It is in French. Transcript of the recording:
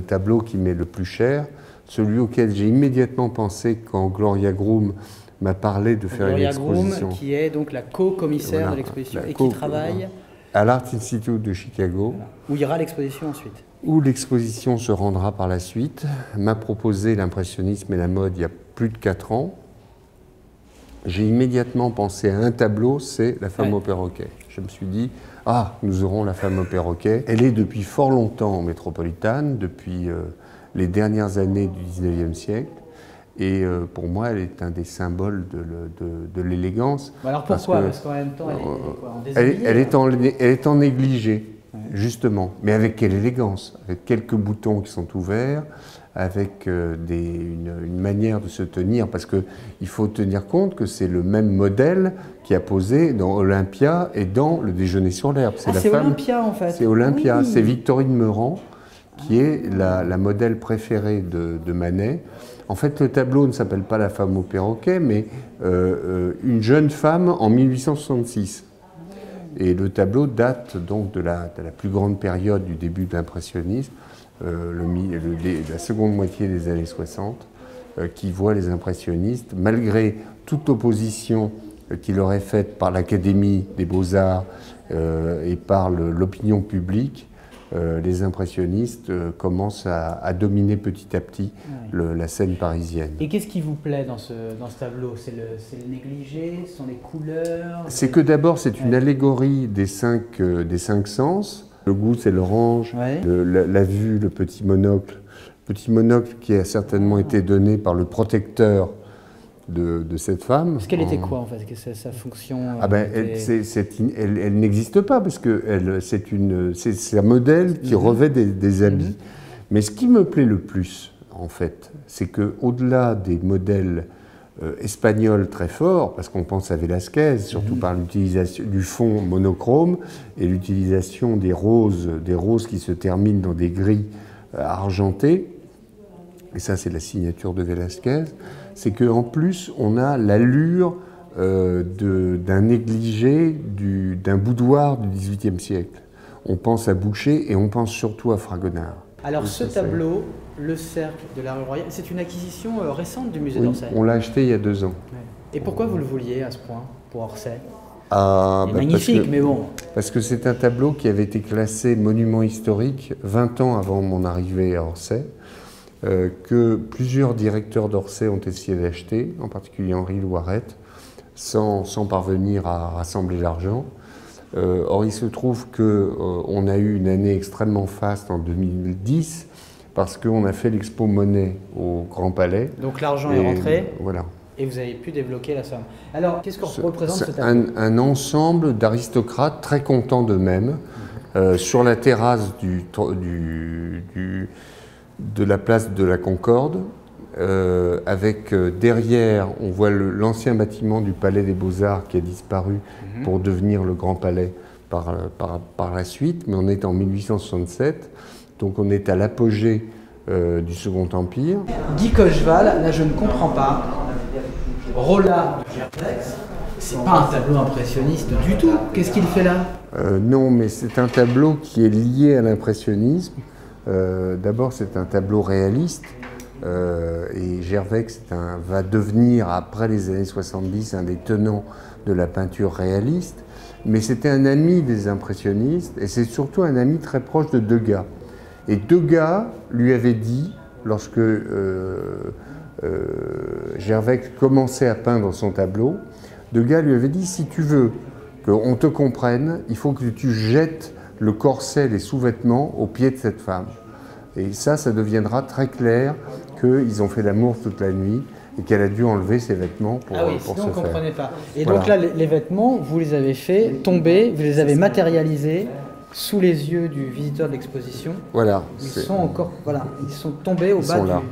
tableau qui m'est le plus cher, celui auquel j'ai immédiatement pensé quand Gloria Groom m'a parlé de faire une exposition. Gloria Groom, qui est donc la co-commissaire de l'exposition et qui travaille à l'Art Institute de Chicago. Voilà. Où il y aura l'exposition ensuite. Où l'exposition se rendra par la suite, m'a proposé l'impressionnisme et la mode il y a plus de 4 ans. J'ai immédiatement pensé à un tableau, c'est La femme au perroquet. Je me suis dit, ah, nous aurons La femme au perroquet. Elle est depuis fort longtemps métropolitane, depuis les dernières années du 19e siècle. Et pour moi, elle est un des symboles de l'élégance. Alors pourquoi? Parce qu'en même temps, elle est en négligé. Justement, mais avec quelle élégance, avec quelques boutons qui sont ouverts, avec une manière de se tenir, parce qu'il faut tenir compte que c'est le même modèle qui a posé dans Olympia et dans Le déjeuner sur l'herbe. C'est Olympia en fait. C'est Olympia, oui. C'est Victorine Meurant qui est la modèle préférée de Manet. En fait, le tableau ne s'appelle pas La femme au perroquet, mais une jeune femme en 1866. Et le tableau date donc de la plus grande période du début de l'impressionnisme, la seconde moitié des années 60, qui voit les impressionnistes, malgré toute opposition qui leur est faite par l'Académie des Beaux-Arts et par l'opinion publique, les impressionnistes commencent à dominer petit à petit la scène parisienne. Et qu'est-ce qui vous plaît dans ce tableau? C'est le négligé, ce sont les couleurs? C'est que d'abord c'est une allégorie des cinq sens. Le goût c'est l'orange, la vue, le petit monocle. Petit monocle qui a certainement été donné par le protecteur de cette femme. Parce qu'elle était quoi en fait? Sa fonction elle n'existe pas parce que c'est un modèle qui revêt des habits. Mais ce qui me plaît le plus en fait, c'est qu'au-delà des modèles espagnols très forts, parce qu'on pense à Velázquez, surtout par l'utilisation du fond monochrome et l'utilisation des roses qui se terminent dans des gris argentés, et ça c'est la signature de Velázquez, c'est qu'en plus on a l'allure d'un négligé, d'un boudoir du XVIIIe siècle. On pense à Boucher et on pense surtout à Fragonard. Alors ce tableau, Le Cercle de la rue Royale, c'est une acquisition récente du musée d'Orsay. On l'a acheté il y a 2 ans. Et pourquoi vous le vouliez à ce point pour Orsay? Magnifique, mais bon. Parce que c'est un tableau qui avait été classé monument historique 20 ans avant mon arrivée à Orsay, que plusieurs directeurs d'Orsay ont essayé d'acheter, en particulier Henri Loiret, sans parvenir à rassembler l'argent. Or, il se trouve qu'on a eu une année extrêmement faste en 2010, parce qu'on a fait l'Expo Monet au Grand Palais. Donc l'argent est rentré, voilà. Et vous avez pu débloquer la somme. Alors, qu'est-ce qu'on représente ce tableau? Un ensemble d'aristocrates très contents d'eux-mêmes, sur la terrasse de la place de la Concorde, avec derrière, on voit l'ancien bâtiment du Palais des Beaux-Arts qui a disparu pour devenir le Grand Palais par la suite, mais on est en 1867, donc on est à l'apogée du Second Empire. Guy Cocheval, là je ne comprends pas, Rolla de Gervex, c'est pas un tableau impressionniste du tout, qu'est-ce qu'il fait là? Non, mais c'est un tableau qui est lié à l'impressionnisme. D'abord, c'est un tableau réaliste, et Gervex va devenir, après les années 70, un des tenants de la peinture réaliste, mais c'était un ami des impressionnistes, et c'est surtout un ami très proche de Degas. Et Degas lui avait dit, lorsque Gervex commençait à peindre son tableau, Degas lui avait dit, si tu veux qu'on te comprenne, il faut que tu jettes le corset, les sous-vêtements au pied de cette femme. Et ça deviendra très clair qu'ils ont fait l'amour toute la nuit et qu'elle a dû enlever ses vêtements pour, sinon se on ne faire. comprenait pas. Et Voilà. donc là, les vêtements, vous les avez fait tomber, vous les avez matérialisés sous les yeux du visiteur de l'exposition. Voilà. Ils sont encore, voilà, ils sont tombés au bas sont là. du...